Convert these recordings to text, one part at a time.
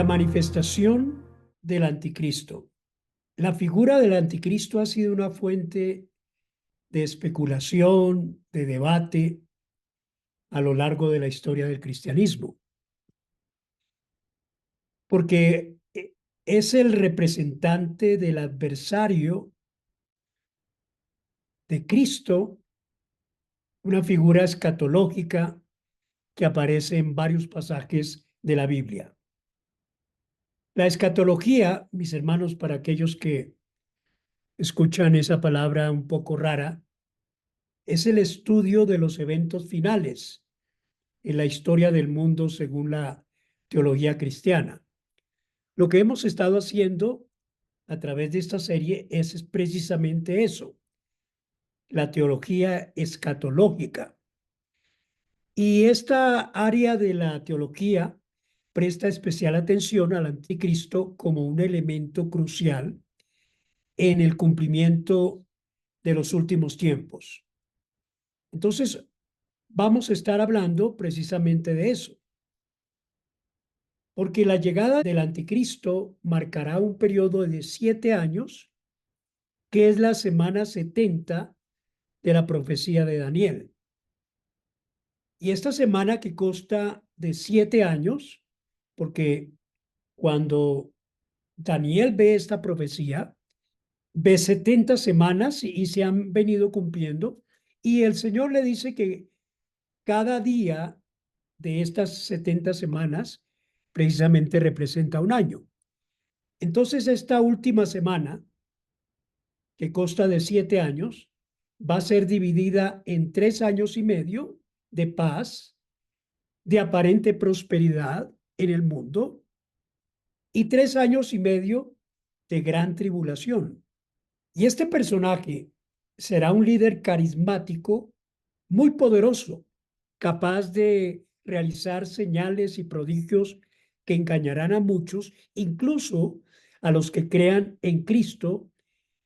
La manifestación del anticristo. La figura del anticristo ha sido una fuente de especulación, de debate a lo largo de la historia del cristianismo, porque es el representante del adversario de Cristo, una figura escatológica que aparece en varios pasajes de la Biblia. La escatología, mis hermanos, para aquellos que escuchan esa palabra un poco rara, es el estudio de los eventos finales en la historia del mundo según la teología cristiana. Lo que hemos estado haciendo a través de esta serie es precisamente eso, la teología escatológica. Y esta área de la teología presta especial atención al anticristo como un elemento crucial en el cumplimiento de los últimos tiempos. Entonces, vamos a estar hablando precisamente de eso, porque la llegada del anticristo marcará un periodo de 7 años, que es la semana 70 de la profecía de Daniel. Y esta semana que consta de 7 años, porque cuando Daniel ve esta profecía, ve 70 semanas y se han venido cumpliendo, y el Señor le dice que cada día de estas 70 semanas precisamente representa un año. Entonces, esta última semana, que consta de 7 años, va a ser dividida en 3 años y medio de paz, de aparente prosperidad en el mundo, y 3 años y medio de gran tribulación. Y este personaje será un líder carismático muy poderoso, capaz de realizar señales y prodigios que engañarán a muchos, incluso a los que crean en Cristo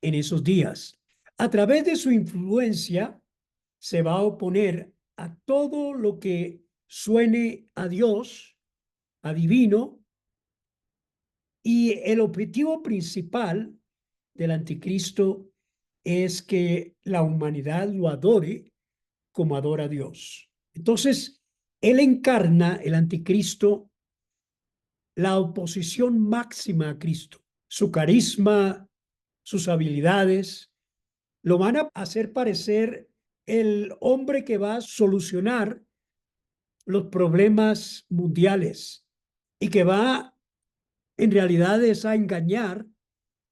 en esos días. A través de su influencia se va a oponer a todo lo que suene a Dios, a divino, y el objetivo principal del anticristo es que la humanidad lo adore como adora a Dios. Entonces, él encarna, el anticristo, la oposición máxima a Cristo. Su carisma, sus habilidades, lo van a hacer parecer el hombre que va a solucionar los problemas mundiales y que va en realidad es a engañar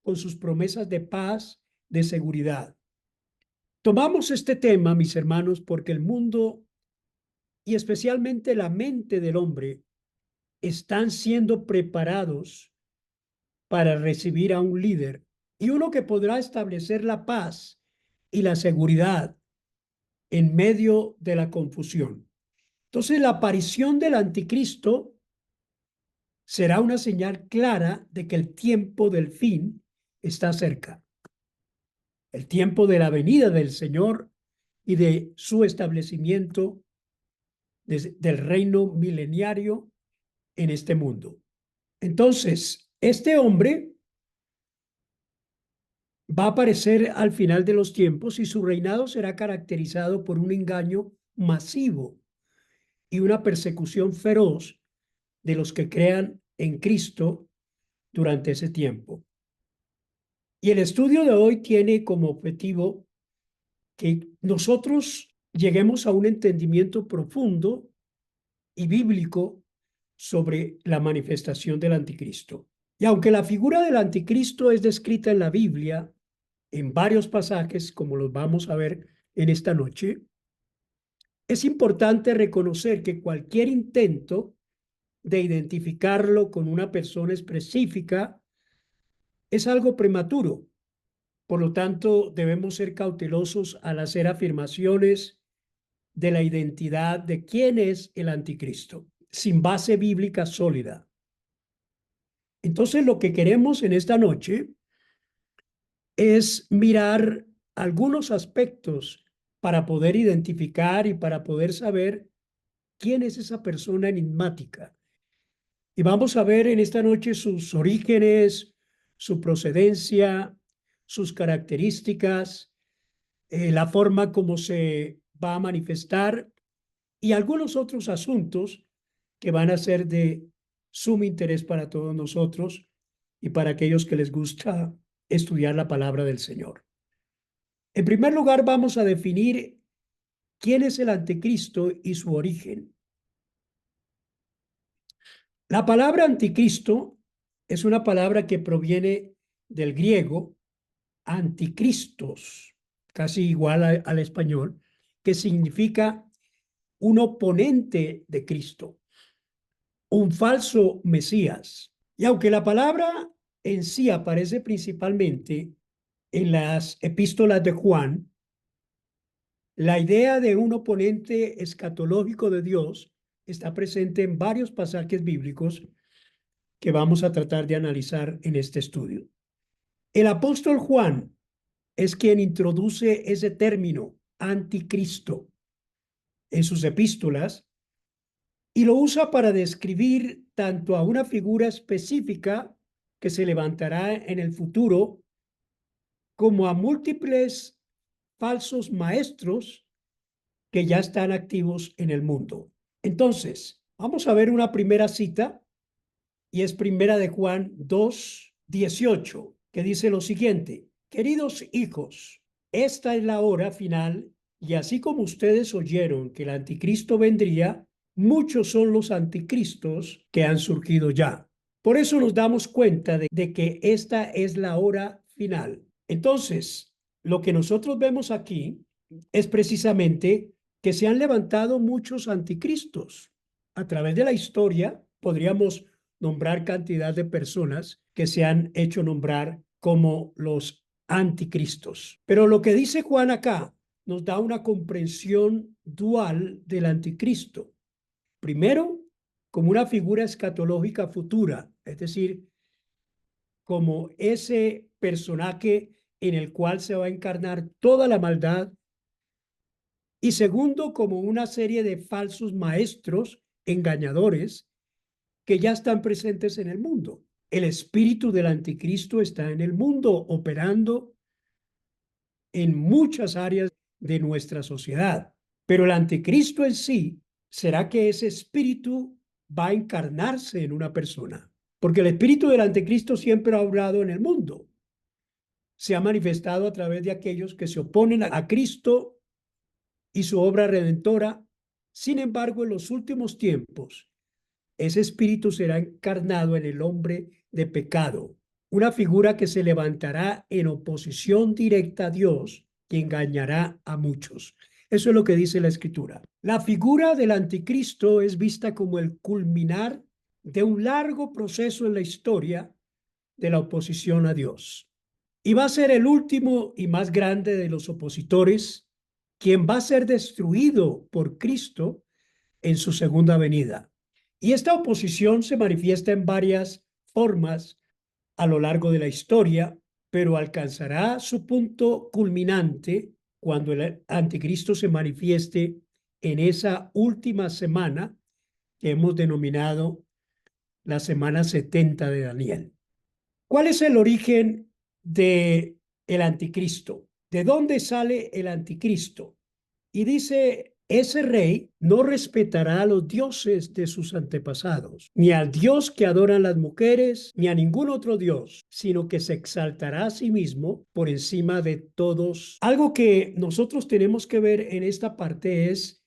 con sus promesas de paz, de seguridad. Tomamos este tema, mis hermanos, porque el mundo y especialmente la mente del hombre están siendo preparados para recibir a un líder y uno que podrá establecer la paz y la seguridad en medio de la confusión. Entonces, la aparición del anticristo será una señal clara de que el tiempo del fin está cerca. El tiempo de la venida del Señor y de su establecimiento del reino mileniario en este mundo. Entonces, este hombre va a aparecer al final de los tiempos y su reinado será caracterizado por un engaño masivo y una persecución feroz de los que crean en Cristo durante ese tiempo. Y el estudio de hoy tiene como objetivo que nosotros lleguemos a un entendimiento profundo y bíblico sobre la manifestación del anticristo. Y aunque la figura del anticristo es descrita en la Biblia en varios pasajes, como los vamos a ver en esta noche, es importante reconocer que cualquier intento de identificarlo con una persona específica es algo prematuro. Por lo tanto, debemos ser cautelosos al hacer afirmaciones de la identidad de quién es el anticristo, sin base bíblica sólida. Entonces, lo que queremos en esta noche es mirar algunos aspectos para poder identificar y para poder saber quién es esa persona enigmática Y vamos a ver en esta noche sus orígenes, su procedencia, sus características, la forma como se va a manifestar y algunos otros asuntos que van a ser de sumo interés para todos nosotros y para aquellos que les gusta estudiar la palabra del Señor. En primer lugar, vamos a definir quién es el anticristo y su origen. La palabra anticristo es una palabra que proviene del griego anticristos, casi igual al español, que significa un oponente de Cristo, un falso Mesías. Y aunque la palabra en sí aparece principalmente en las epístolas de Juan, la idea de un oponente escatológico de Dios está presente en varios pasajes bíblicos que vamos a tratar de analizar en este estudio. El apóstol Juan es quien introduce ese término, anticristo, en sus epístolas y lo usa para describir tanto a una figura específica que se levantará en el futuro como a múltiples falsos maestros que ya están activos en el mundo. Entonces, vamos a ver una primera cita y es primera de Juan 2:18, que dice lo siguiente: queridos hijos, esta es la hora final y así como ustedes oyeron que el anticristo vendría, muchos son los anticristos que han surgido ya. Por eso nos damos cuenta de que esta es la hora final. Entonces, lo que nosotros vemos aquí es precisamente que se han levantado muchos anticristos. A través de la historia podríamos nombrar cantidad de personas que se han hecho nombrar como los anticristos. Pero lo que dice Juan acá nos da una comprensión dual del anticristo. Primero, como una figura escatológica futura, es decir, como ese personaje en el cual se va a encarnar toda la maldad. Y segundo, como una serie de falsos maestros engañadores que ya están presentes en el mundo. El espíritu del anticristo está en el mundo, operando en muchas áreas de nuestra sociedad. Pero el anticristo en sí, ¿será que ese espíritu va a encarnarse en una persona? Porque el espíritu del anticristo siempre ha obrado en el mundo. Se ha manifestado a través de aquellos que se oponen a Cristo y su obra redentora. Sin embargo, en los últimos tiempos, ese espíritu será encarnado en el hombre de pecado, una figura que se levantará en oposición directa a Dios, que engañará a muchos. Eso es lo que dice la Escritura. La figura del anticristo es vista como el culminar de un largo proceso en la historia de la oposición a Dios. Y va a ser el último y más grande de los opositores, quien va a ser destruido por Cristo en su segunda venida. Y esta oposición se manifiesta en varias formas a lo largo de la historia, pero alcanzará su punto culminante cuando el anticristo se manifieste en esa última semana que hemos denominado la semana 70 de Daniel. ¿Cuál es el origen de el anticristo? ¿De dónde sale el anticristo? Y dice, ese rey no respetará a los dioses de sus antepasados, ni al Dios que adoran las mujeres, ni a ningún otro Dios, sino que se exaltará a sí mismo por encima de todos. Algo que nosotros tenemos que ver en esta parte es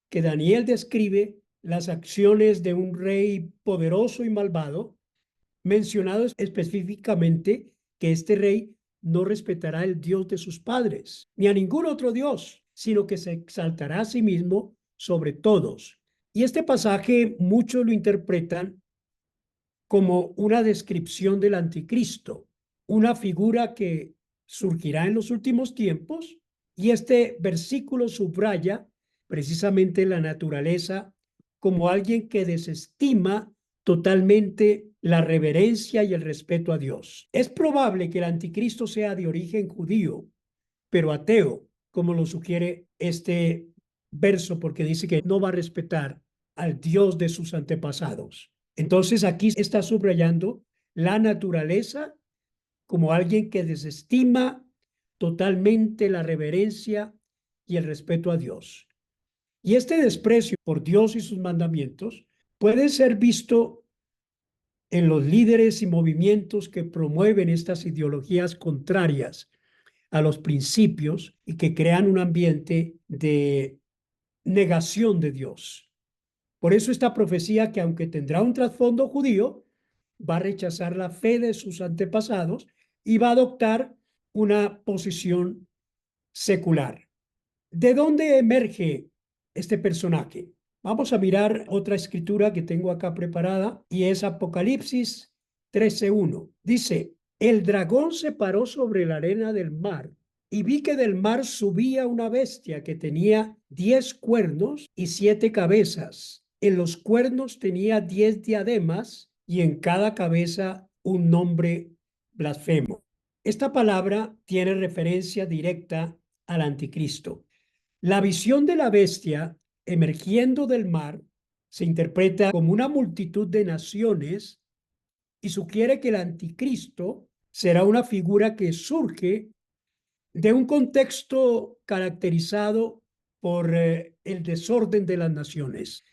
que Daniel describe las acciones de un rey poderoso y malvado, mencionado específicamente que este rey no respetará el Dios de sus padres, ni a ningún otro Dios, sino que se exaltará a sí mismo sobre todos. Y este pasaje muchos lo interpretan como una descripción del anticristo, una figura que surgirá en los últimos tiempos, y este versículo subraya precisamente la naturaleza como alguien que desestima totalmente la reverencia y el respeto a Dios. Es probable que el anticristo sea de origen judío, pero ateo, como lo sugiere este verso, porque dice que no va a respetar al Dios de sus antepasados. Entonces aquí está subrayando la naturaleza como alguien que desestima totalmente la reverencia y el respeto a Dios. Y este desprecio por Dios y sus mandamientos puede ser visto en los líderes y movimientos que promueven estas ideologías contrarias a los principios y que crean un ambiente de negación de Dios. Por eso esta profecía, que aunque tendrá un trasfondo judío, va a rechazar la fe de sus antepasados y va a adoptar una posición secular. ¿De dónde emerge este personaje? Vamos a mirar otra escritura que tengo acá preparada y es Apocalipsis 13:1. Dice, el dragón se paró sobre la arena del mar y vi que del mar subía una bestia que tenía 10 cuernos y 7 cabezas. En los cuernos tenía 10 diademas y en cada cabeza un nombre blasfemo. Esta palabra tiene referencia directa al anticristo. La visión de la bestia emergiendo del mar se interpreta como una multitud de naciones y sugiere que el anticristo será una figura que surge de un contexto caracterizado por el desorden de las naciones.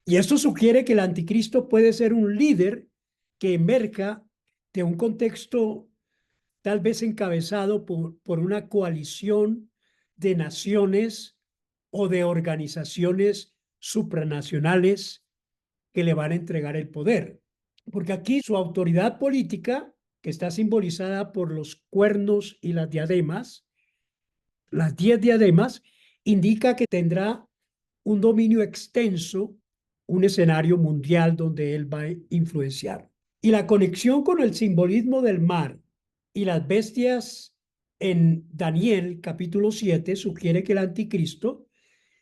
Y esto sugiere que el anticristo puede ser un líder que emerja de un contexto tal vez encabezado por una coalición de naciones o de organizaciones supranacionales que le van a entregar el poder. Porque aquí su autoridad política, que está simbolizada por los cuernos y las 10 diademas, indica que tendrá un dominio extenso, un escenario mundial donde él va a influenciar. Y la conexión con el simbolismo del mar y las bestias en Daniel capítulo 7 sugiere que el anticristo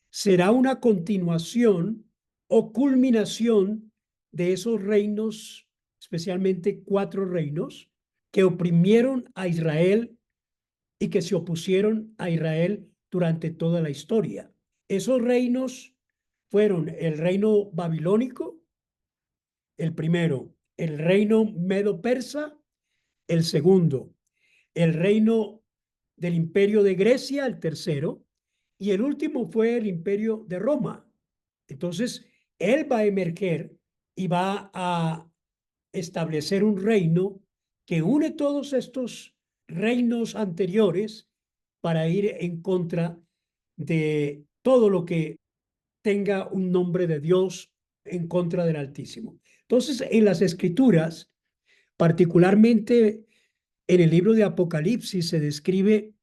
será una continuación o culminación de esos reinos, especialmente 4 reinos, que oprimieron a Israel y que se opusieron a Israel durante toda la historia. Esos reinos fueron el reino babilónico, el primero, el reino medo-persa, el segundo, el reino del imperio de Grecia, el tercero, y el último fue el imperio de Roma. Entonces, él va a emerger y va a establecer un reino que une todos estos reinos anteriores para ir en contra de todo lo que tenga un nombre de Dios, en contra del Altísimo. Entonces, en las Escrituras, particularmente en el libro de Apocalipsis, se describe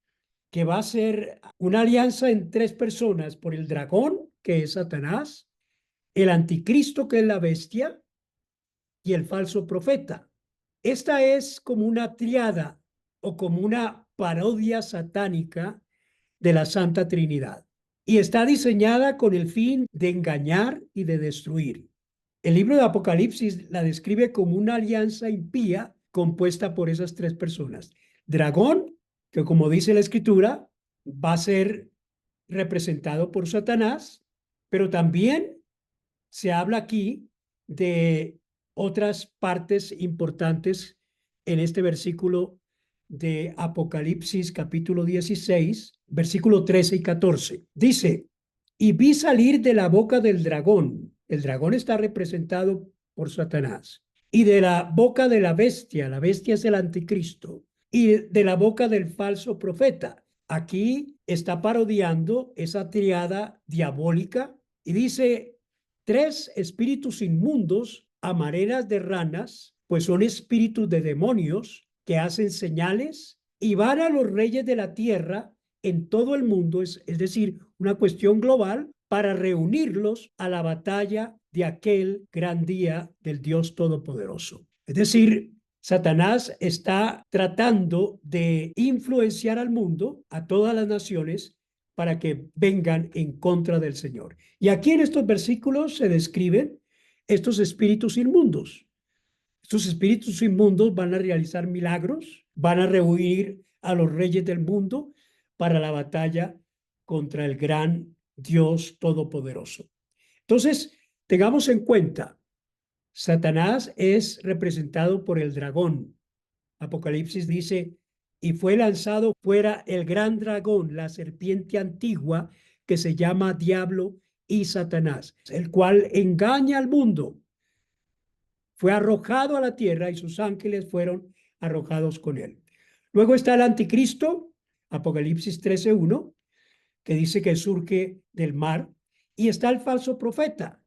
que va a ser una alianza en 3 personas, por el dragón, que es Satanás, el anticristo, que es la bestia, y el falso profeta. Esta es como una triada o como una parodia satánica de la Santa Trinidad y está diseñada con el fin de engañar y de destruir. El libro de Apocalipsis la describe como una alianza impía compuesta por esas 3 personas. Dragón, que como dice la escritura, va a ser representado por Satanás, pero también se habla aquí de otras partes importantes en este versículo de Apocalipsis capítulo 16, versículo 13 y 14. Dice, y vi salir de la boca del dragón, el dragón está representado por Satanás, y de la boca de la bestia es el anticristo, y de la boca del falso profeta. Aquí está parodiando esa triada diabólica y dice 3 espíritus inmundos a maneras de ranas, pues son espíritus de demonios que hacen señales y van a los reyes de la tierra en todo el mundo, es decir, una cuestión global, para reunirlos a la batalla de aquel gran día del Dios Todopoderoso. Es decir, Satanás está tratando de influenciar al mundo, a todas las naciones, para que vengan en contra del Señor. Y aquí en estos versículos se describen estos espíritus inmundos. Estos espíritus inmundos van a realizar milagros, van a reunir a los reyes del mundo para la batalla contra el gran Dios Todopoderoso. Entonces, tengamos en cuenta Satanás es representado por el dragón. Apocalipsis dice, y fue lanzado fuera el gran dragón, la serpiente antigua, que se llama Diablo y Satanás, el cual engaña al mundo. Fue arrojado a la tierra y sus ángeles fueron arrojados con él. Luego está el anticristo, Apocalipsis 13:1, que dice que surge del mar, y está el falso profeta.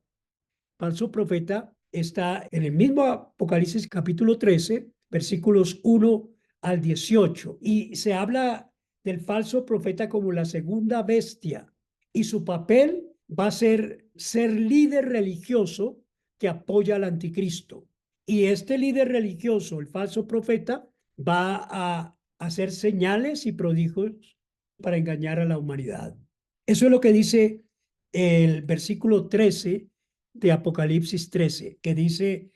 Falso profeta está en el mismo Apocalipsis capítulo 13, versículos 1 al 18, y se habla del falso profeta como la segunda bestia, y su papel va a ser líder religioso que apoya al anticristo. Y este líder religioso, el falso profeta, va a hacer señales y prodigios para engañar a la humanidad. Eso es lo que dice el versículo 13 de Apocalipsis 13, que dice,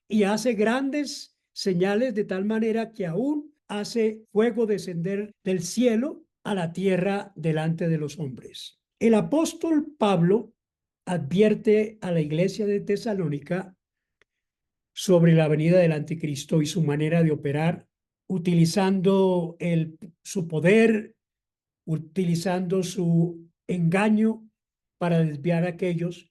y hace grandes señales de tal manera que aún hace fuego descender del cielo a la tierra delante de los hombres. El apóstol Pablo advierte a la iglesia de Tesalónica sobre la venida del anticristo y su manera de operar, utilizando su poder, utilizando su engaño para desviar a aquellos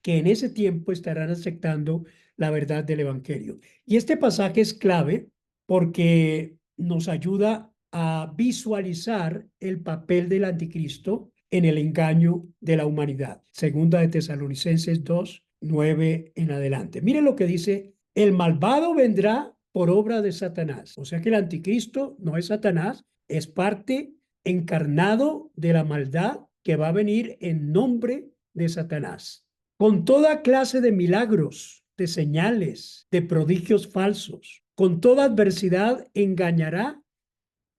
que en ese tiempo estarán aceptando la verdad del Evangelio. Y este pasaje es clave porque nos ayuda a visualizar el papel del anticristo en el engaño de la humanidad. Segunda de Tesalonicenses 2:9 en adelante. Miren lo que dice, el malvado vendrá por obra de Satanás. O sea que el anticristo no es Satanás, es parte encarnado de la maldad que va a venir en nombre de Satanás, con toda clase de milagros, de señales, de prodigios falsos. Con toda adversidad engañará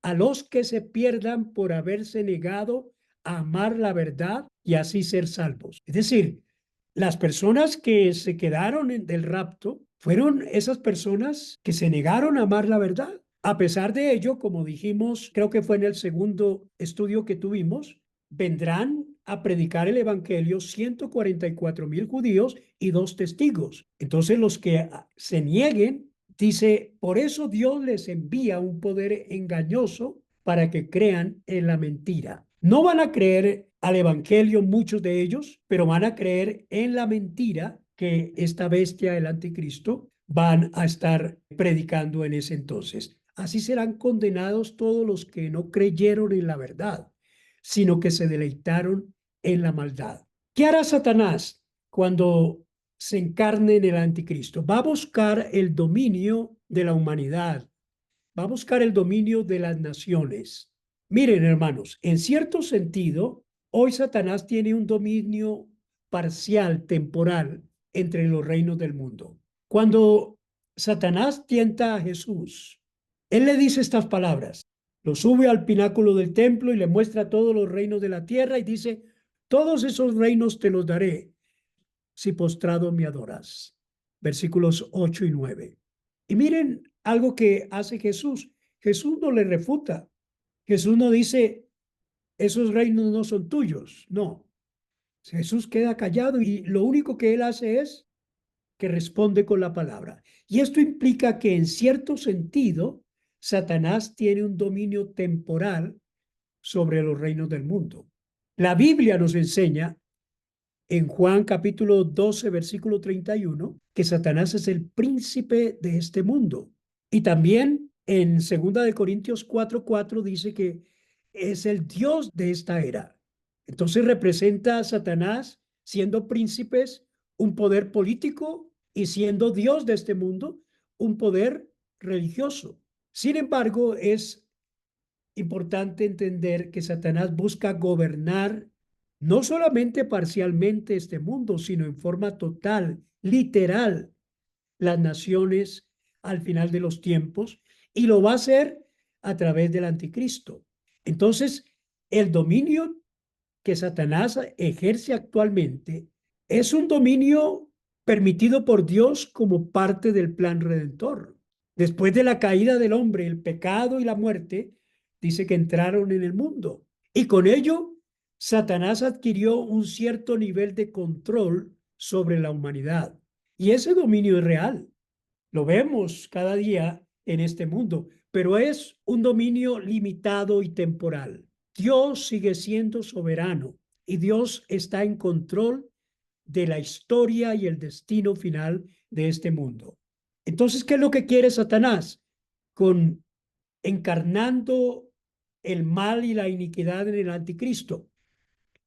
a los que se pierdan por haberse negado a amar la verdad y así ser salvos. Es decir, las personas que se quedaron del rapto fueron esas personas que se negaron a amar la verdad. A pesar de ello, como dijimos, creo que fue en el segundo estudio que tuvimos, vendrán a predicar el evangelio 144,000 judíos y 2 testigos. Entonces los que se nieguen, dice, por eso Dios les envía un poder engañoso para que crean en la mentira. No van a creer al evangelio muchos de ellos, pero van a creer en la mentira que esta bestia, el anticristo, van a estar predicando en ese entonces. Así serán condenados todos los que no creyeron en la verdad, sino que se deleitaron en la maldad. ¿Qué hará Satanás cuando se encarne en el anticristo? Va a buscar el dominio de la humanidad, va a buscar el dominio de las naciones. Miren, hermanos, en cierto sentido, hoy Satanás tiene un dominio parcial, temporal, entre los reinos del mundo. Cuando Satanás tienta a Jesús, él le dice estas palabras, lo sube al pináculo del templo y le muestra todos los reinos de la tierra y dice, todos esos reinos te los daré si postrado me adoras. Versículos 8 y 9. Y miren algo que hace Jesús. Jesús no le refuta. Jesús no dice, esos reinos no son tuyos. No. Jesús queda callado y lo único que él hace es que responde con la palabra. Y esto implica que en cierto sentido, Satanás tiene un dominio temporal sobre los reinos del mundo. La Biblia nos enseña en Juan capítulo 12, versículo 31, que Satanás es el príncipe de este mundo. Y también en 2 Corintios 4:4 dice que es el Dios de esta era. Entonces representa a Satanás siendo príncipes un poder político y siendo Dios de este mundo un poder religioso. Sin embargo, es importante entender que Satanás busca gobernar no solamente parcialmente este mundo, sino en forma total, literal, las naciones al final de los tiempos, y lo va a hacer a través del anticristo. Entonces, el dominio que Satanás ejerce actualmente es un dominio permitido por Dios como parte del plan redentor. Después de la caída del hombre, el pecado y la muerte, dice que entraron en el mundo. Y con ello, Satanás adquirió un cierto nivel de control sobre la humanidad. Y ese dominio es real. Lo vemos cada día en este mundo, pero es un dominio limitado y temporal. Dios sigue siendo soberano y Dios está en control de la historia y el destino final de este mundo. Entonces, ¿qué es lo que quiere Satanás? Con encarnando el mal y la iniquidad en el anticristo.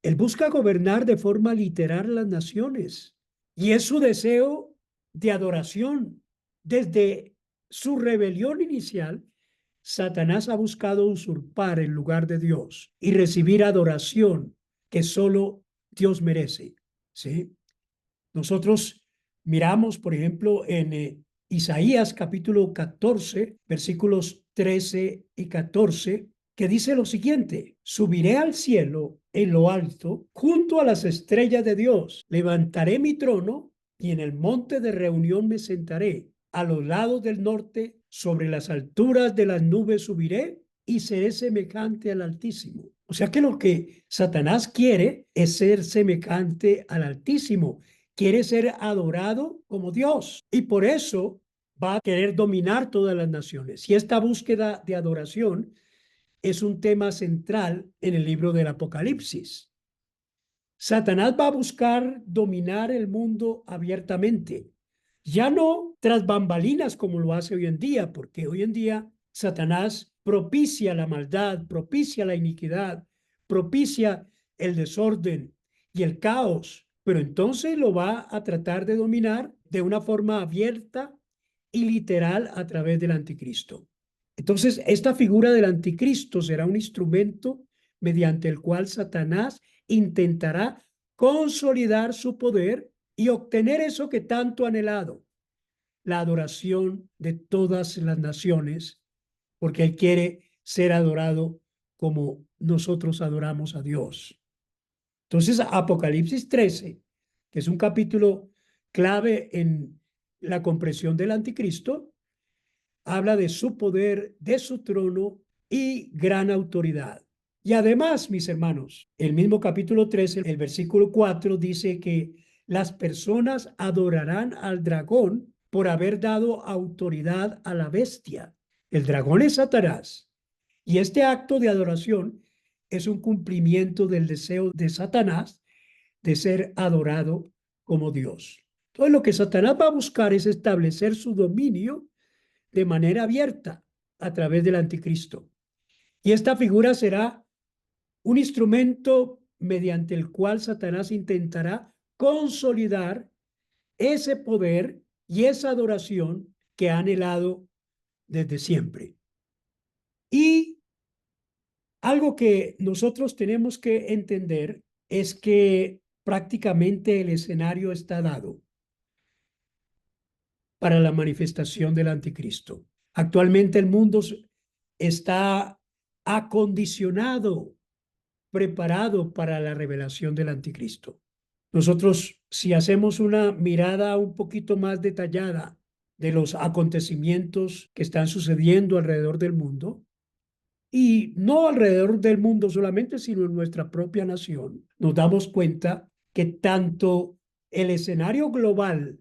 Él busca gobernar de forma literal las naciones y es su deseo de adoración. Desde su rebelión inicial, Satanás ha buscado usurpar el lugar de Dios y recibir adoración que solo Dios merece. ¿Sí? Nosotros miramos, por ejemplo, en Isaías capítulo 14, versículos 13 y 14, que dice lo siguiente: subiré al cielo en lo alto, junto a las estrellas de Dios, levantaré mi trono y en el monte de reunión me sentaré. A los lados del norte, sobre las alturas de las nubes subiré y seré semejante al Altísimo. O sea que lo que Satanás quiere es ser semejante al Altísimo, quiere ser adorado como Dios y por eso va a querer dominar todas las naciones. Y esta búsqueda de adoración es un tema central en el libro del Apocalipsis. Satanás va a buscar dominar el mundo abiertamente, ya no tras bambalinas como lo hace hoy en día, porque hoy en día Satanás propicia la maldad, propicia la iniquidad, propicia el desorden y el caos, pero entonces lo va a tratar de dominar de una forma abierta y literal a través del anticristo. Entonces, esta figura del anticristo será un instrumento mediante el cual Satanás intentará consolidar su poder y obtener eso que tanto ha anhelado, la adoración de todas las naciones, porque Él quiere ser adorado como nosotros adoramos a Dios. Entonces, Apocalipsis 13, que es un capítulo clave en la comprensión del anticristo, habla de su poder, de su trono y gran autoridad. Y además, mis hermanos, el mismo capítulo 13, el versículo 4 dice que las personas adorarán al dragón por haber dado autoridad a la bestia. El dragón es Satanás. Y este acto de adoración es un cumplimiento del deseo de Satanás de ser adorado como Dios. Entonces, lo que Satanás va a buscar es establecer su dominio de manera abierta a través del anticristo. Y esta figura será un instrumento mediante el cual Satanás intentará consolidar ese poder y esa adoración que ha anhelado desde siempre. Y algo que nosotros tenemos que entender es que prácticamente el escenario está dado para la manifestación del anticristo. Actualmente el mundo está acondicionado, preparado para la revelación del anticristo. Nosotros, si hacemos una mirada un poquito más detallada de los acontecimientos que están sucediendo alrededor del mundo, y no alrededor del mundo solamente, sino en nuestra propia nación, nos damos cuenta que tanto el escenario global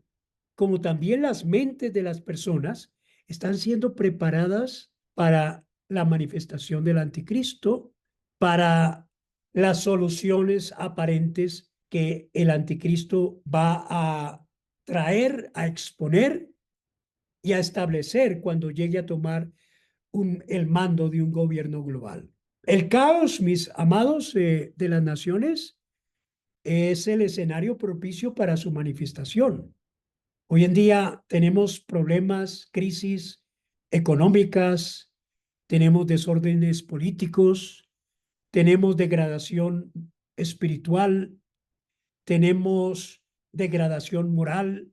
como también las mentes de las personas están siendo preparadas para la manifestación del anticristo, para las soluciones aparentes que el anticristo va a traer, a exponer y a establecer cuando llegue a tomar el mando de un gobierno global. El caos, mis amados, de las naciones es el escenario propicio para su manifestación. Hoy en día tenemos problemas, crisis económicas, tenemos desórdenes políticos, tenemos degradación espiritual, tenemos degradación moral.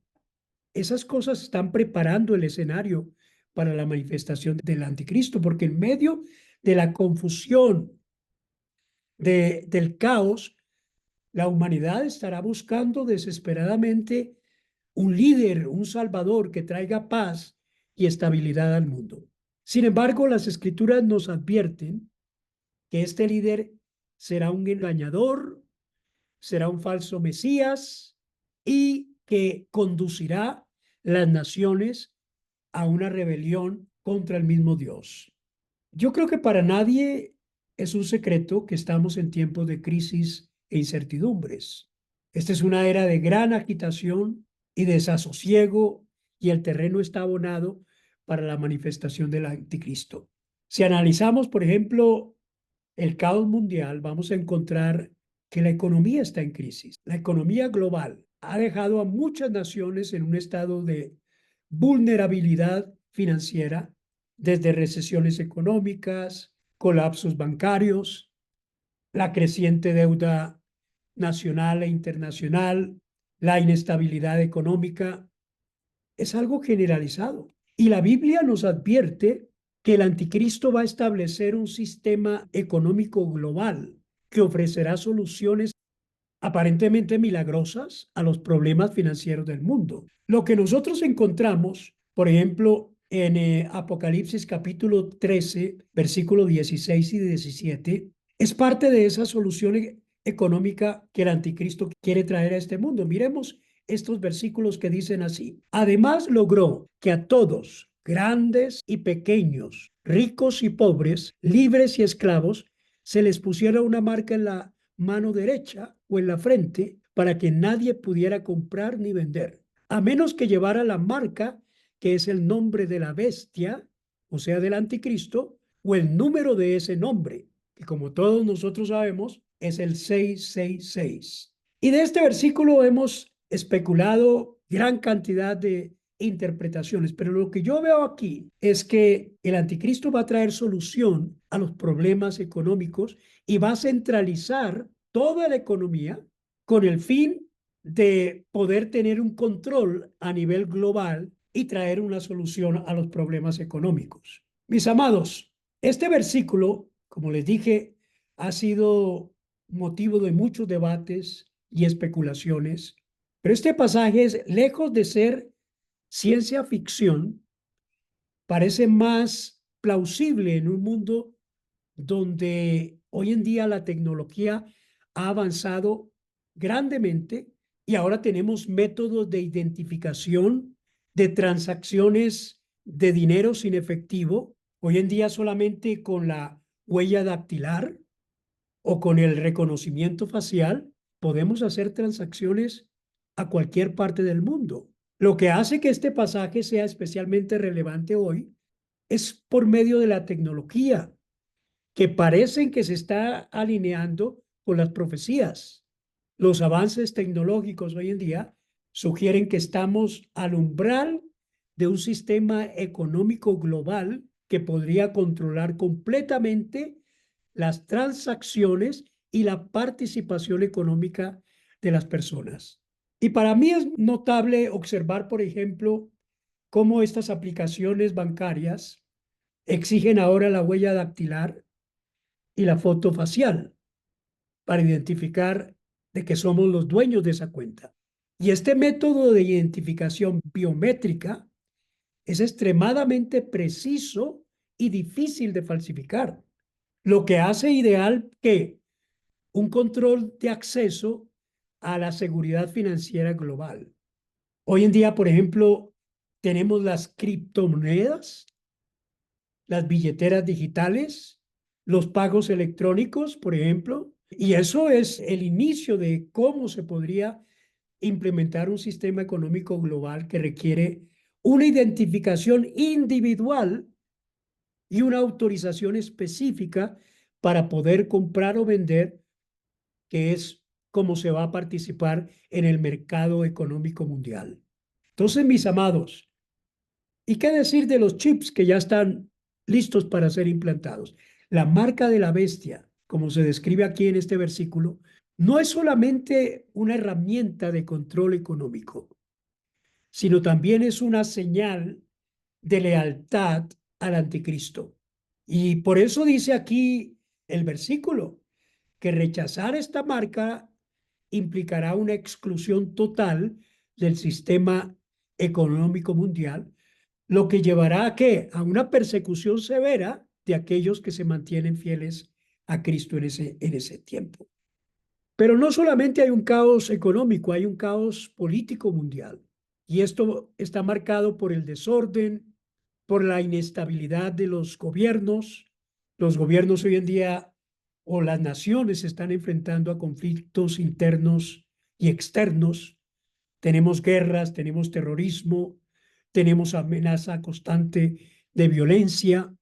Esas cosas están preparando el escenario para la manifestación del anticristo, porque en medio de la confusión, del caos, la humanidad estará buscando desesperadamente un líder, un salvador que traiga paz y estabilidad al mundo. Sin embargo, las escrituras nos advierten que este líder será un engañador, será un falso Mesías y que conducirá las naciones a una rebelión contra el mismo Dios. Yo creo que para nadie es un secreto que estamos en tiempos de crisis e incertidumbres. Esta es una era de gran agitación y desasosiego, y el terreno está abonado para la manifestación del anticristo. Si analizamos, por ejemplo, el caos mundial, vamos a encontrar que la economía está en crisis. La economía global ha dejado a muchas naciones en un estado de vulnerabilidad financiera, desde recesiones económicas, colapsos bancarios, la creciente deuda nacional e internacional, la inestabilidad económica. Es algo generalizado. Y la Biblia nos advierte que el anticristo va a establecer un sistema económico global que ofrecerá soluciones aparentemente milagrosas a los problemas financieros del mundo. Lo que nosotros encontramos, por ejemplo, en Apocalipsis capítulo 13, versículos 16 y 17, es parte de esa solución económica que el anticristo quiere traer a este mundo. Miremos estos versículos que dicen así. Además logró que a todos, grandes y pequeños, ricos y pobres, libres y esclavos, se les pusiera una marca en la mano derecha o en la frente para que nadie pudiera comprar ni vender, a menos que llevara la marca que es el nombre de la bestia, o sea, del anticristo, o el número de ese nombre, que como todos nosotros sabemos es el 666. Y de este versículo hemos especulado gran cantidad de interpretaciones, pero lo que yo veo aquí es que el anticristo va a traer solución a los problemas económicos y va a centralizar toda la economía con el fin de poder tener un control a nivel global y traer una solución a los problemas económicos. Mis amados, este versículo, como les dije, ha sido motivo de muchos debates y especulaciones, pero este pasaje es, lejos de ser ciencia ficción, parece más plausible en un mundo donde hoy en día la tecnología ha avanzado grandemente y ahora tenemos métodos de identificación de transacciones de dinero sin efectivo. Hoy en día solamente con la huella dactilar o con el reconocimiento facial podemos hacer transacciones a cualquier parte del mundo. Lo que hace que este pasaje sea especialmente relevante hoy es por medio de la tecnología, que parecen que se está alineando con las profecías. Los avances tecnológicos hoy en día sugieren que estamos al umbral de un sistema económico global que podría controlar completamente las transacciones y la participación económica de las personas. Y para mí es notable observar, por ejemplo, cómo estas aplicaciones bancarias exigen ahora la huella dactilar y la foto facial para identificar de que somos los dueños de esa cuenta. Y este método de identificación biométrica es extremadamente preciso y difícil de falsificar, lo que hace ideal que un control de acceso a la seguridad financiera global. Hoy en día, por ejemplo, tenemos las criptomonedas, las billeteras digitales, los pagos electrónicos, por ejemplo, y eso es el inicio de cómo se podría implementar un sistema económico global que requiere una identificación individual y una autorización específica para poder comprar o vender, que es cómo se va a participar en el mercado económico mundial. Entonces, mis amados, ¿y qué decir de los chips que ya están listos para ser implantados? La marca de la bestia, como se describe aquí en este versículo, no es solamente una herramienta de control económico, sino también es una señal de lealtad al anticristo. Y por eso dice aquí el versículo, que rechazar esta marca implicará una exclusión total del sistema económico mundial, lo que llevará a qué? A una persecución severa de aquellos que se mantienen fieles a Cristo en ese tiempo. Pero no solamente hay un caos económico, hay un caos político mundial. Y esto está marcado por el desorden, por la inestabilidad de los gobiernos. Los gobiernos hoy en día o las naciones se están enfrentando a conflictos internos y externos. Tenemos guerras, tenemos terrorismo, tenemos amenaza constante de violencia.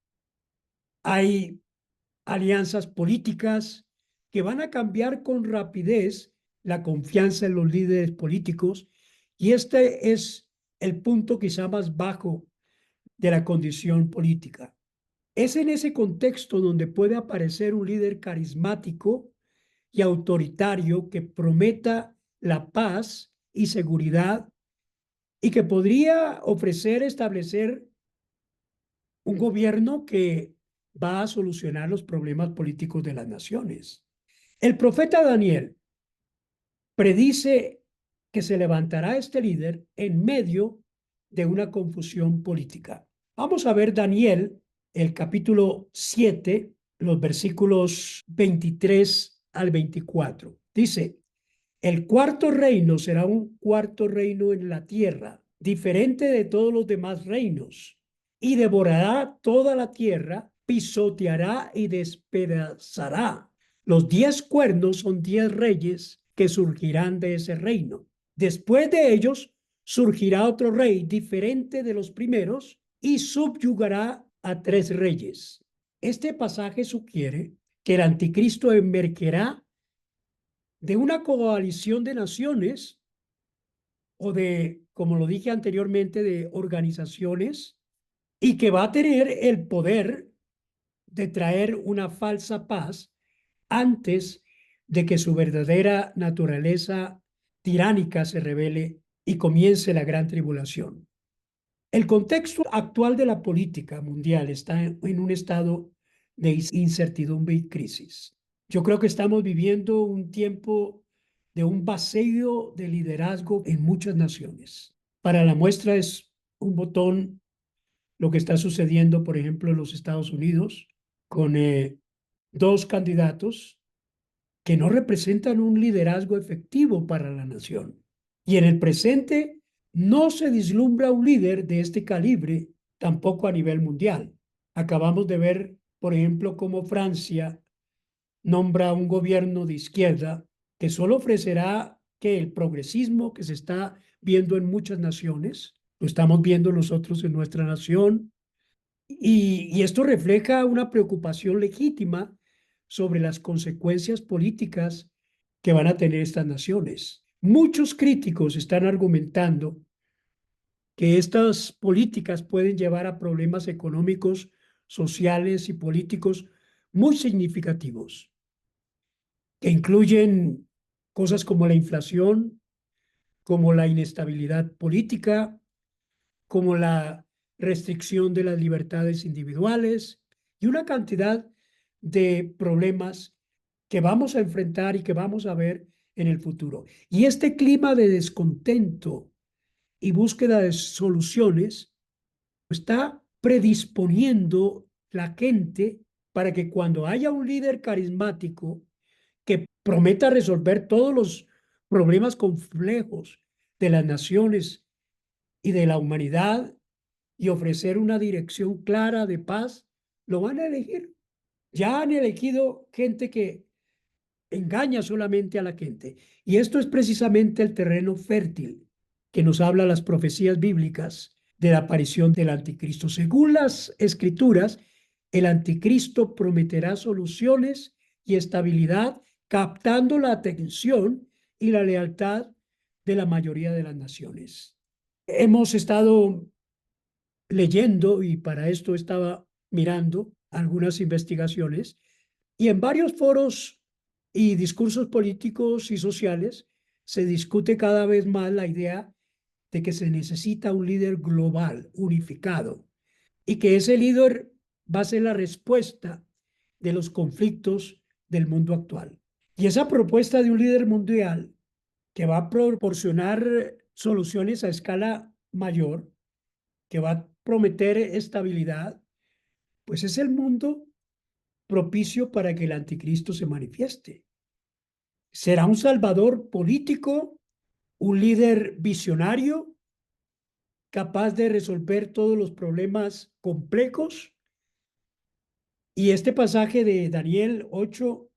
Hay alianzas políticas que van a cambiar con rapidez la confianza en los líderes políticos, y este es el punto quizá más bajo de la condición política. Es en ese contexto donde puede aparecer un líder carismático y autoritario que prometa la paz y seguridad y que podría establecer un gobierno que va a solucionar los problemas políticos de las naciones. El profeta Daniel predice que se levantará este líder en medio de una confusión política. Vamos a ver Daniel, el capítulo 7, los versículos 23 al 24. Dice, el cuarto reino será un cuarto reino en la tierra, diferente de todos los demás reinos, y devorará toda la tierra, pisoteará y despedazará. Los 10 cuernos son 10 reyes que surgirán de ese reino. Después de ellos surgirá otro rey diferente de los primeros y subyugará a 3 reyes. Este pasaje sugiere que el anticristo emergerá de una coalición de naciones o de, como lo dije anteriormente, de organizaciones, y que va a tener el poder de traer una falsa paz antes de que su verdadera naturaleza tiránica se revele y comience la gran tribulación. El contexto actual de la política mundial está en un estado de incertidumbre y crisis. Yo creo que estamos viviendo un tiempo de un vacío de liderazgo en muchas naciones. Para la muestra es un botón lo que está sucediendo, por ejemplo, en los Estados Unidos, con dos candidatos que no representan un liderazgo efectivo para la nación. Y en el presente no se vislumbra un líder de este calibre tampoco a nivel mundial. Acabamos de ver, por ejemplo, cómo Francia nombra un gobierno de izquierda que solo ofrecerá que el progresismo que se está viendo en muchas naciones, lo estamos viendo nosotros en nuestra nación, y esto refleja una preocupación legítima sobre las consecuencias políticas que van a tener estas naciones. Muchos críticos están argumentando que estas políticas pueden llevar a problemas económicos, sociales y políticos muy significativos, que incluyen cosas como la inflación, como la inestabilidad política, como la restricción de las libertades individuales y una cantidad de problemas que vamos a enfrentar y que vamos a ver en el futuro. Y este clima de descontento y búsqueda de soluciones está predisponiendo la gente para que cuando haya un líder carismático que prometa resolver todos los problemas complejos de las naciones y de la humanidad y ofrecer una dirección clara de paz, lo van a elegir. Ya han elegido gente que engaña solamente a la gente. Y esto es precisamente el terreno fértil que nos habla las profecías bíblicas de la aparición del anticristo. Según las escrituras, el anticristo prometerá soluciones y estabilidad, captando la atención y la lealtad de la mayoría de las naciones. Hemos estado leyendo, y para esto estaba mirando algunas investigaciones, y en varios foros y discursos políticos y sociales se discute cada vez más la idea de que se necesita un líder global, unificado, y que ese líder va a ser la respuesta de los conflictos del mundo actual. Y esa propuesta de un líder mundial que va a proporcionar soluciones a escala mayor, que va a prometer estabilidad, pues es el mundo propicio para que el anticristo se manifieste. Será un salvador político, un líder visionario, capaz de resolver todos los problemas complejos. Y este pasaje de Daniel 8,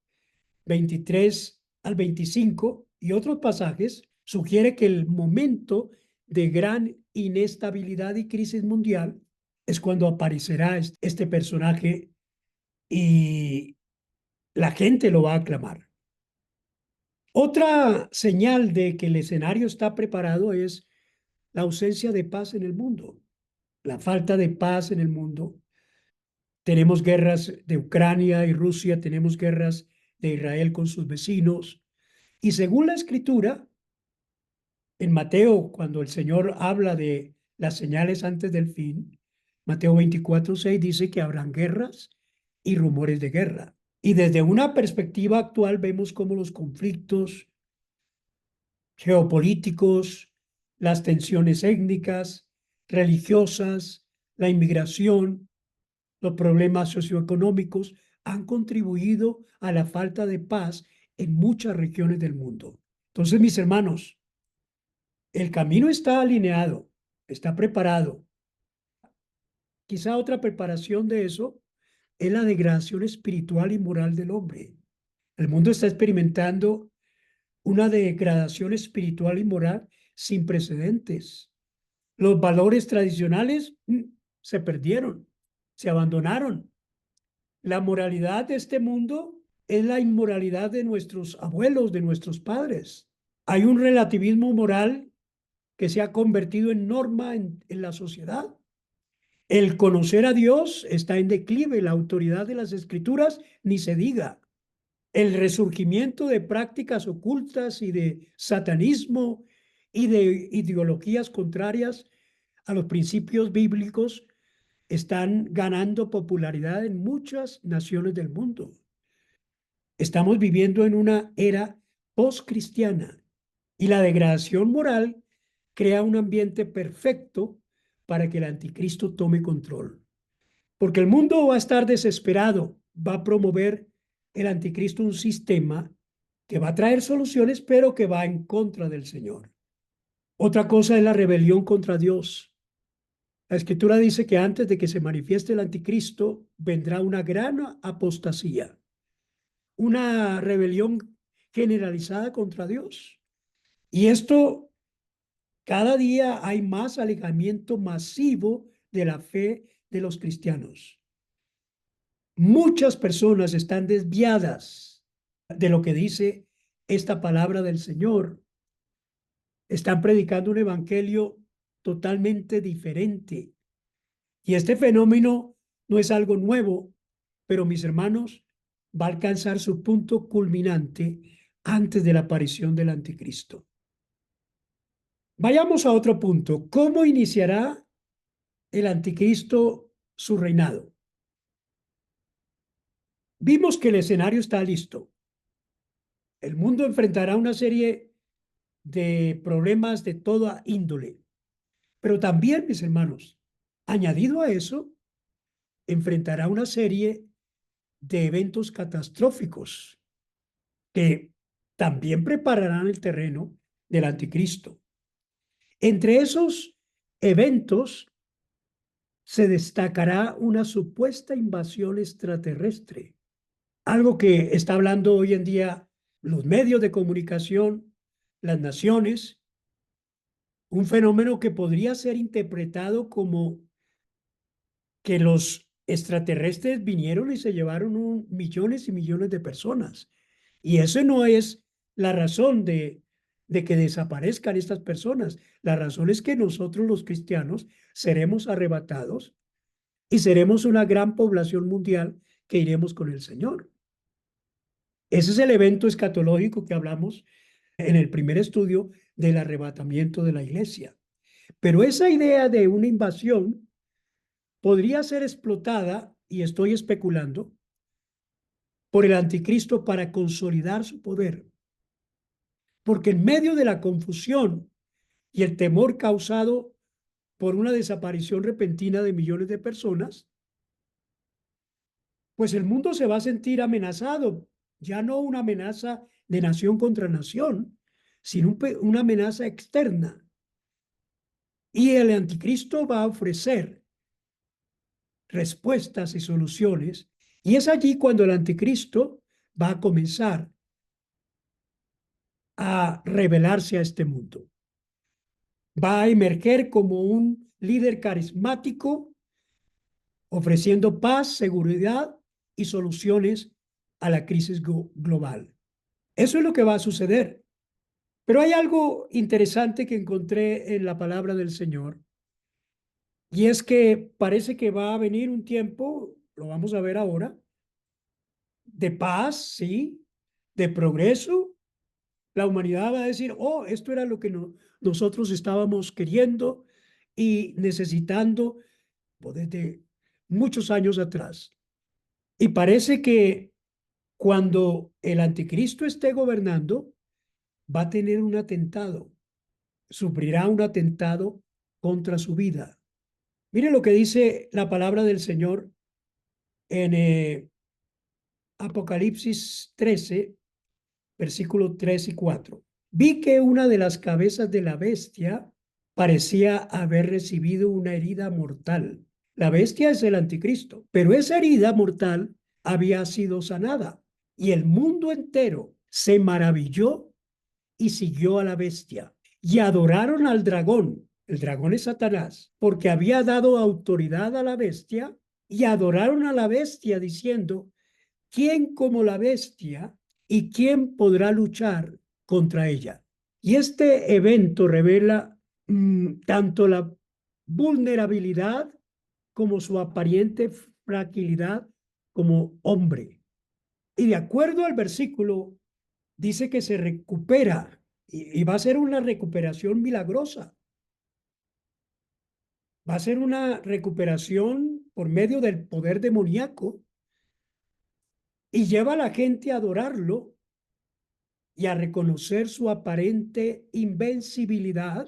23 al 25 y otros pasajes sugiere que el momento de gran inestabilidad y crisis mundial es cuando aparecerá este personaje y la gente lo va a aclamar. Otra señal de que el escenario está preparado es la ausencia de paz en el mundo, la falta de paz en el mundo. Tenemos guerras de Ucrania y Rusia, tenemos guerras de Israel con sus vecinos. Y según la escritura, en Mateo, cuando el Señor habla de las señales antes del fin, Mateo 24:6 dice que habrán guerras y rumores de guerra. Y desde una perspectiva actual vemos cómo los conflictos geopolíticos, las tensiones étnicas, religiosas, la inmigración, los problemas socioeconómicos han contribuido a la falta de paz en muchas regiones del mundo. Entonces, mis hermanos, el camino está alineado, está preparado. Quizá otra preparación de eso es la degradación espiritual y moral del hombre. El mundo está experimentando una degradación espiritual y moral sin precedentes. Los valores tradicionales se perdieron, se abandonaron. La moralidad de este mundo es la inmoralidad de nuestros abuelos, de nuestros padres. Hay un relativismo moral que se ha convertido en norma en la sociedad. El conocer a Dios está en declive, la autoridad de las escrituras ni se diga. El resurgimiento de prácticas ocultas y de satanismo y de ideologías contrarias a los principios bíblicos están ganando popularidad en muchas naciones del mundo. Estamos viviendo en una era postcristiana y la degradación moral crea un ambiente perfecto para que el anticristo tome control. Porque el mundo va a estar desesperado, va a promover el anticristo un sistema que va a traer soluciones, pero que va en contra del Señor. Otra cosa es la rebelión contra Dios. La escritura dice que antes de que se manifieste el anticristo, vendrá una gran apostasía, una rebelión generalizada contra Dios. Y esto, cada día hay más alejamiento masivo de la fe de los cristianos. Muchas personas están desviadas de lo que dice esta palabra del Señor. Están predicando un evangelio totalmente diferente. Y este fenómeno no es algo nuevo, pero mis hermanos, va a alcanzar su punto culminante antes de la aparición del anticristo. Vayamos a otro punto. ¿Cómo iniciará el anticristo su reinado? Vimos que el escenario está listo. El mundo enfrentará una serie de problemas de toda índole. Pero también, mis hermanos, añadido a eso, enfrentará una serie de eventos catastróficos que también prepararán el terreno del anticristo. Entre esos eventos se destacará una supuesta invasión extraterrestre, algo que está hablando hoy en día los medios de comunicación, las naciones, un fenómeno que podría ser interpretado como que los extraterrestres vinieron y se llevaron millones y millones de personas. Y eso no es la razón de que desaparezcan estas personas. La razón es que nosotros los cristianos seremos arrebatados y seremos una gran población mundial que iremos con el Señor. Ese es el evento escatológico que hablamos en el primer estudio del arrebatamiento de la iglesia. Pero esa idea de una invasión podría ser explotada, y estoy especulando, por el anticristo para consolidar su poder. Porque en medio de la confusión y el temor causado por una desaparición repentina de millones de personas, pues el mundo se va a sentir amenazado, ya no una amenaza de nación contra nación, sino una amenaza externa. Y el anticristo va a ofrecer respuestas y soluciones. Y es allí cuando el anticristo va a comenzar a revelarse a este mundo. Va a emerger como un líder carismático, ofreciendo paz, seguridad y soluciones a la crisis global. Eso es lo que va a suceder. Pero hay algo interesante que encontré en la palabra del Señor, y es que parece que va a venir un tiempo, lo vamos a ver ahora, de paz, sí, de progreso. La humanidad va a decir, oh, esto era lo que nosotros estábamos queriendo y necesitando desde muchos años atrás. Y parece que cuando el anticristo esté gobernando, va a tener un atentado, sufrirá un atentado contra su vida. Mire lo que dice la palabra del Señor en Apocalipsis 13, versículos 3 y 4. Vi que una de las cabezas de la bestia parecía haber recibido una herida mortal. La bestia es el anticristo, pero esa herida mortal había sido sanada y el mundo entero se maravilló y siguió a la bestia y adoraron al dragón. El dragón es Satanás, porque había dado autoridad a la bestia, y adoraron a la bestia diciendo, ¿quién como la bestia y quién podrá luchar contra ella? Y este evento revela tanto la vulnerabilidad como su aparente fragilidad como hombre. Y de acuerdo al versículo, dice que se recupera y va a ser una recuperación milagrosa. Va a ser una recuperación por medio del poder demoníaco y lleva a la gente a adorarlo y a reconocer su aparente invencibilidad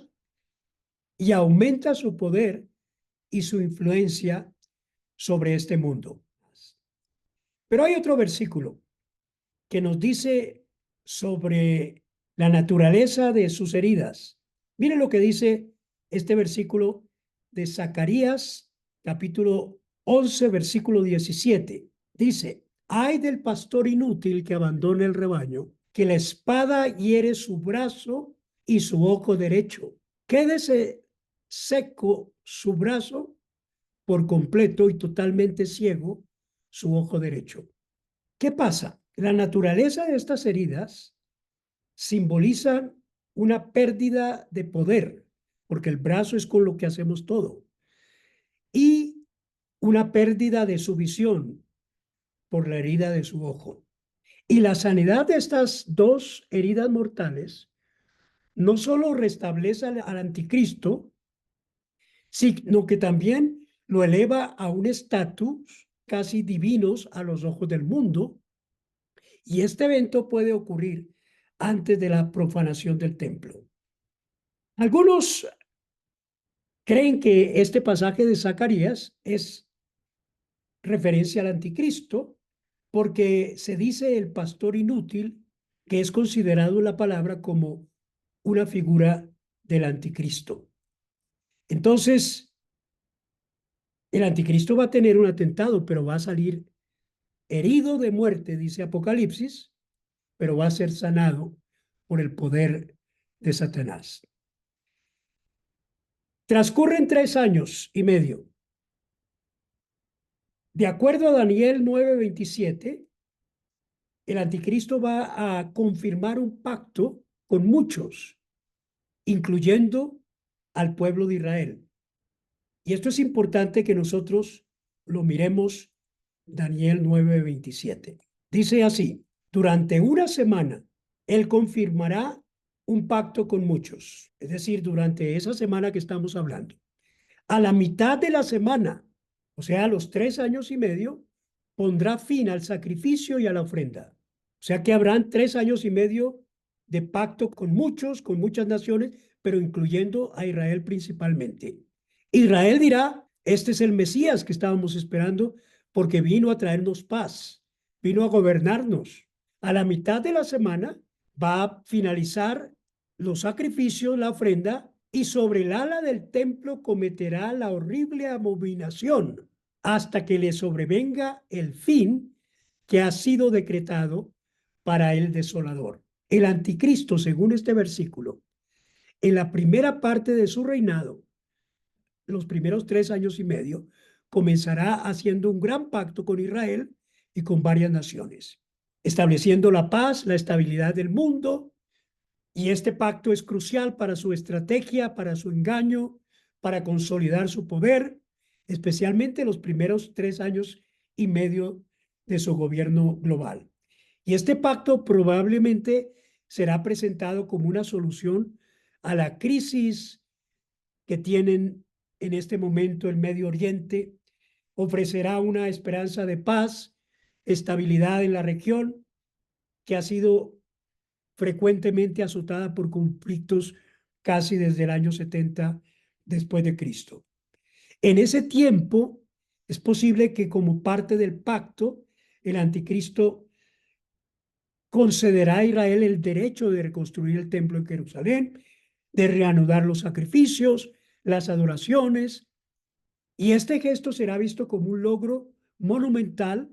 y aumenta su poder y su influencia sobre este mundo. Pero hay otro versículo que nos dice sobre la naturaleza de sus heridas. Miren lo que dice este versículo de Zacarías, capítulo 11, versículo 17. Dice, ay del pastor inútil que abandona el rebaño, que la espada hiere su brazo y su ojo derecho. Quédese seco su brazo por completo y totalmente ciego su ojo derecho. ¿Qué pasa? La naturaleza de estas heridas simboliza una pérdida de poder, porque el brazo es con lo que hacemos todo, y una pérdida de su visión por la herida de su ojo. Y la sanidad de estas dos heridas mortales no solo restablece al anticristo, sino que también lo eleva a un estatus casi divinos a los ojos del mundo. Y este evento puede ocurrir antes de la profanación del templo. Algunos creen que este pasaje de Zacarías es referencia al anticristo porque se dice el pastor inútil, que es considerado en la palabra como una figura del anticristo. Entonces, el anticristo va a tener un atentado, pero va a salir herido de muerte, dice Apocalipsis, pero va a ser sanado por el poder de Satanás. Transcurren 3 años y medio. De acuerdo a Daniel 9:27, el anticristo va a confirmar un pacto con muchos, incluyendo al pueblo de Israel. Y esto es importante que nosotros lo miremos, Daniel 9:27. Dice así, durante una semana, él confirmará un pacto con muchos, es decir, durante esa semana que estamos hablando. A la mitad de la semana, o sea, a los 3 años y medio, pondrá fin al sacrificio y a la ofrenda. O sea que habrán 3 años y medio de pacto con muchos, con muchas naciones, pero incluyendo a Israel principalmente. Israel dirá, este es el Mesías que estábamos esperando porque vino a traernos paz, vino a gobernarnos. A la mitad de la semana, va a finalizar los sacrificios, la ofrenda, y sobre el ala del templo cometerá la horrible abominación hasta que le sobrevenga el fin que ha sido decretado para el desolador. El anticristo, según este versículo, en la primera parte de su reinado, los primeros 3 años y medio, comenzará haciendo un gran pacto con Israel y con varias naciones, estableciendo la paz, la estabilidad del mundo, y este pacto es crucial para su estrategia, para su engaño, para consolidar su poder, especialmente los primeros 3 años y medio de su gobierno global. Y este pacto probablemente será presentado como una solución a la crisis que tienen en este momento el Medio Oriente, ofrecerá una esperanza de paz, estabilidad en la región, que ha sido frecuentemente azotada por conflictos casi desde el año 70 después de Cristo. En ese tiempo es posible que como parte del pacto, el anticristo concederá a Israel el derecho de reconstruir el templo en Jerusalén, de reanudar los sacrificios, las adoraciones, y este gesto será visto como un logro monumental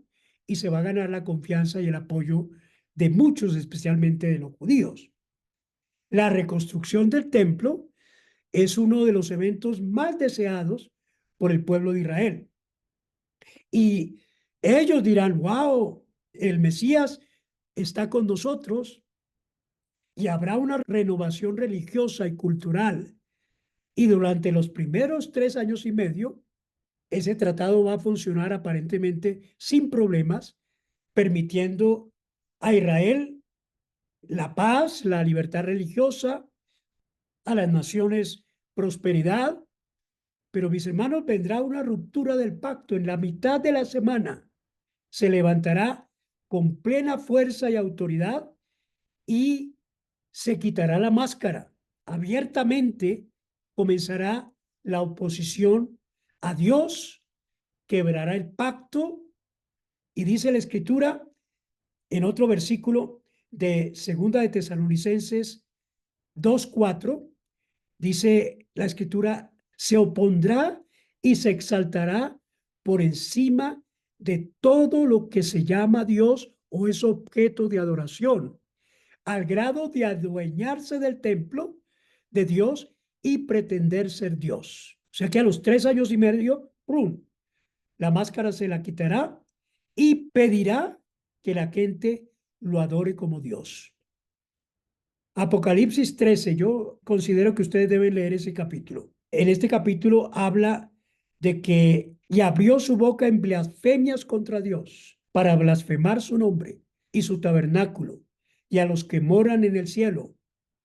y se va a ganar la confianza y el apoyo de muchos, especialmente de los judíos. La reconstrucción del templo es uno de los eventos más deseados por el pueblo de Israel. Y ellos dirán, wow, el Mesías está con nosotros, y habrá una renovación religiosa y cultural. Y durante los primeros 3 años y medio, ese tratado va a funcionar aparentemente sin problemas, permitiendo a Israel la paz, la libertad religiosa, a las naciones prosperidad. Pero mis hermanos, vendrá una ruptura del pacto en la mitad de la semana. Se levantará con plena fuerza y autoridad y se quitará la máscara. Abiertamente comenzará la oposición a Dios, quebrará el pacto, y dice la Escritura en otro versículo de Segunda de Tesalonicenses 2:4, dice la Escritura, se opondrá y se exaltará por encima de todo lo que se llama Dios o es objeto de adoración, al grado de adueñarse del templo de Dios y pretender ser Dios. O sea que a los 3 años y medio, ¡prum!, la máscara se la quitará y pedirá que la gente lo adore como Dios. Apocalipsis 13, yo considero que ustedes deben leer ese capítulo. En este capítulo habla de que y abrió su boca en blasfemias contra Dios para blasfemar su nombre y su tabernáculo, y a los que moran en el cielo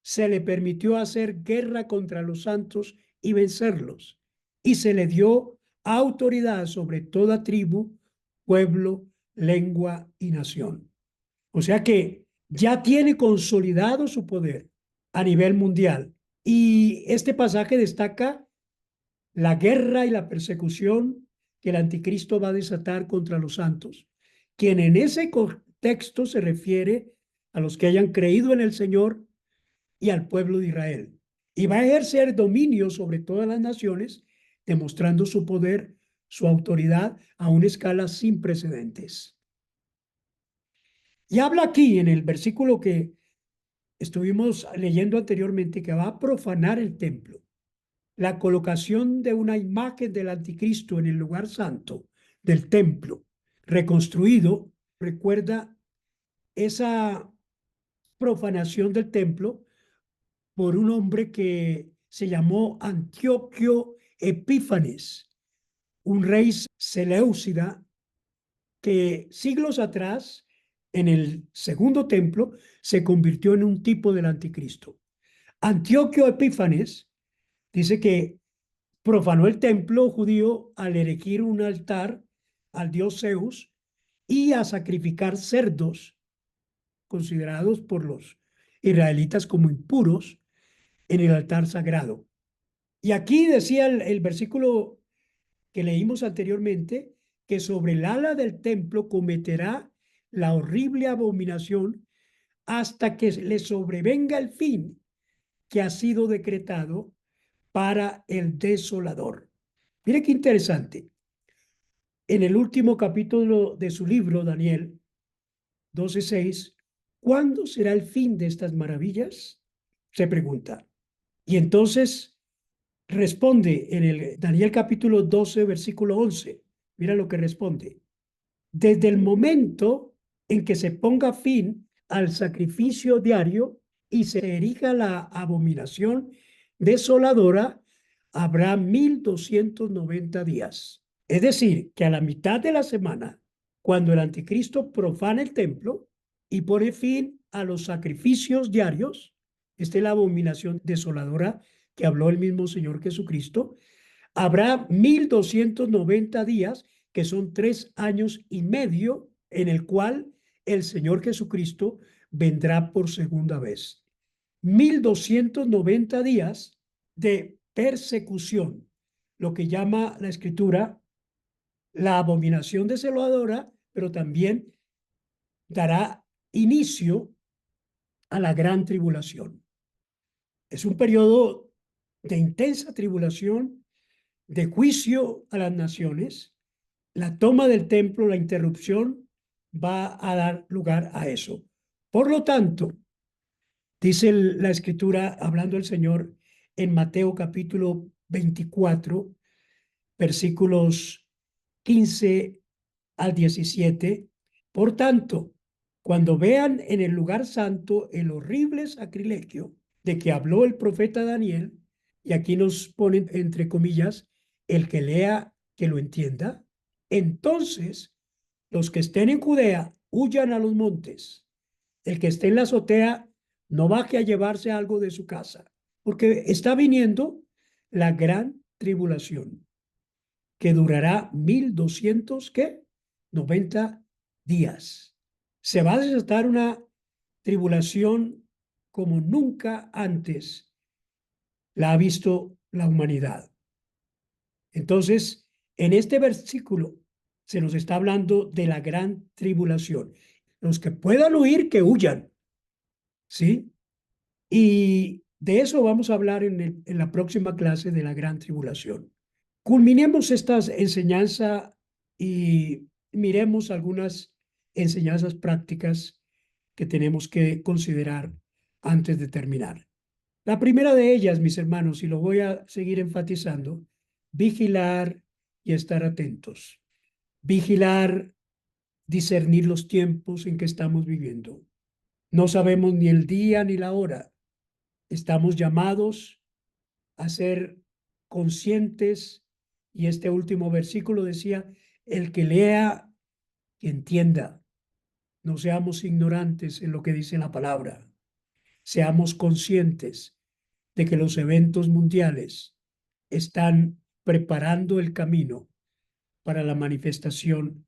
se le permitió hacer guerra contra los santos y vencerlos, y se le dio autoridad sobre toda tribu, pueblo, lengua y nación. O sea que ya tiene consolidado su poder a nivel mundial. Y este pasaje destaca la guerra y la persecución que el anticristo va a desatar contra los santos, quien en ese contexto se refiere a los que hayan creído en el Señor y al pueblo de Israel. Y va a ejercer dominio sobre todas las naciones, demostrando su poder, su autoridad a una escala sin precedentes. Y habla aquí en el versículo que estuvimos leyendo anteriormente, que va a profanar el templo. La colocación de una imagen del anticristo en el lugar santo del templo reconstruido recuerda esa profanación del templo por un hombre que se llamó Antioquio Epífanes, un rey seleucida que siglos atrás, en el segundo templo, se convirtió en un tipo del anticristo. Antioquio Epífanes dice que profanó el templo judío al erigir un altar al dios Zeus y a sacrificar cerdos considerados por los israelitas como impuros en el altar sagrado. Y aquí decía el versículo que leímos anteriormente, que sobre el ala del templo cometerá la horrible abominación hasta que le sobrevenga el fin que ha sido decretado para el desolador. Mire qué interesante. En el último capítulo de su libro, Daniel 12:6, ¿cuándo será el fin de estas maravillas? Se pregunta. Y entonces responde en el Daniel capítulo 12, versículo 11. Mira lo que responde. Desde el momento en que se ponga fin al sacrificio diario y se erija la abominación desoladora, habrá 1290 días. Es decir, que a la mitad de la semana, cuando el anticristo profana el templo y pone fin a los sacrificios diarios, esta es la abominación desoladora que habló el mismo Señor Jesucristo, habrá 1290 días, que son 3 años y medio, en el cual el Señor Jesucristo vendrá por segunda vez. 1290 días de persecución, lo que llama la Escritura la abominación desoladora, pero también dará inicio a la gran tribulación. Es un periodo de intensa tribulación, de juicio a las naciones. La toma del templo, la interrupción, va a dar lugar a eso. Por lo tanto, dice la Escritura, hablando el Señor en Mateo capítulo 24, versículos 15 al 17. Por tanto, cuando vean en el lugar santo el horrible sacrilegio de que habló el profeta Daniel, y aquí nos ponen entre comillas, el que lea, que lo entienda, entonces los que estén en Judea huyan a los montes. El que esté en la azotea no baje a llevarse algo de su casa, porque está viniendo la gran tribulación, que durará 1290 días. Se va a desatar una tribulación como nunca antes la ha visto la humanidad. Entonces, en este versículo se nos está hablando de la gran tribulación. Los que puedan huir, que huyan, ¿sí? Y de eso vamos a hablar en la próxima clase de la gran tribulación. Culminemos esta enseñanza y miremos algunas enseñanzas prácticas que tenemos que considerar antes de terminar. La primera de ellas, mis hermanos, y lo voy a seguir enfatizando, vigilar y estar atentos. Vigilar, discernir los tiempos en que estamos viviendo. No sabemos ni el día ni la hora. Estamos llamados a ser conscientes, y este último versículo decía, el que lea, que entienda. No seamos ignorantes en lo que dice la palabra. Seamos conscientes de que los eventos mundiales están preparando el camino para la manifestación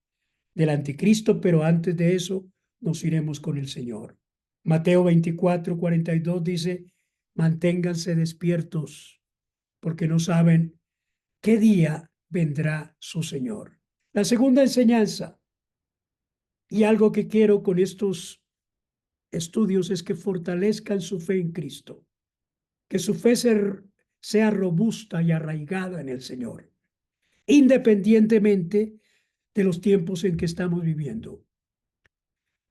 del anticristo, pero antes de eso nos iremos con el Señor. Mateo 24:42 dice, manténganse despiertos, porque no saben qué día vendrá su Señor. La segunda enseñanza, y algo que quiero con estos estudios, es que fortalezcan su fe en Cristo, que su fe sea robusta y arraigada en el Señor, independientemente de los tiempos en que estamos viviendo.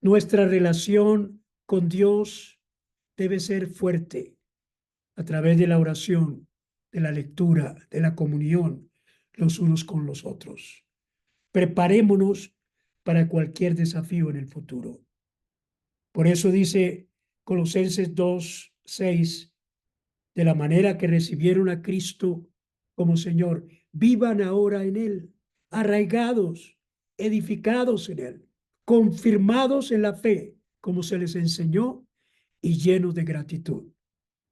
Nuestra relación con Dios debe ser fuerte a través de la oración, de la lectura, de la comunión los unos con los otros. Preparémonos para cualquier desafío en el futuro. Por eso dice Colosenses 2:6, de la manera que recibieron a Cristo como Señor, vivan ahora en Él, arraigados, edificados en Él, confirmados en la fe, como se les enseñó, y llenos de gratitud.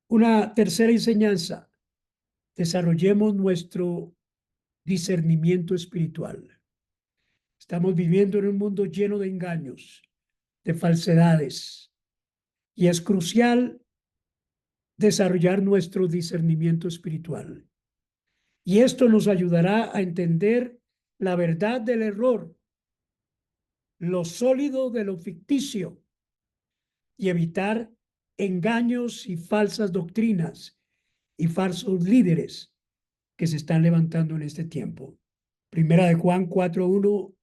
Una tercera enseñanza, desarrollemos nuestro discernimiento espiritual. Estamos viviendo en un mundo lleno de engaños, de falsedades, y es crucial desarrollar nuestro discernimiento espiritual. Y esto nos ayudará a entender la verdad del error, lo sólido de lo ficticio, y evitar engaños y falsas doctrinas y falsos líderes que se están levantando en este tiempo. Primera de Juan 4:1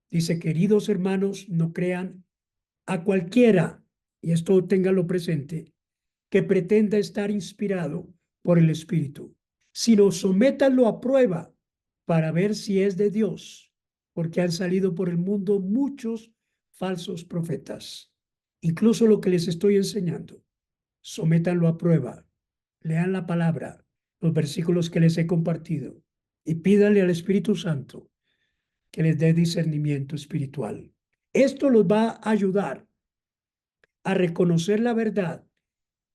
dice, queridos hermanos, no crean a cualquiera, y esto ténganlo presente, que pretenda estar inspirado por el Espíritu, sino sométanlo a prueba para ver si es de Dios, porque han salido por el mundo muchos falsos profetas. Incluso lo que les estoy enseñando, sométanlo a prueba, lean la palabra, los versículos que les he compartido, y pídanle al Espíritu Santo que les dé discernimiento espiritual. Esto los va a ayudar a reconocer la verdad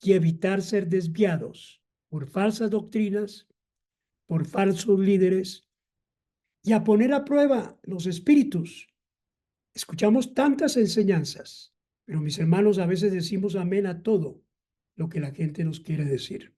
y evitar ser desviados por falsas doctrinas, por falsos líderes y a poner a prueba los espíritus. Escuchamos tantas enseñanzas, pero mis hermanos, a veces decimos amén a todo lo que la gente nos quiere decir.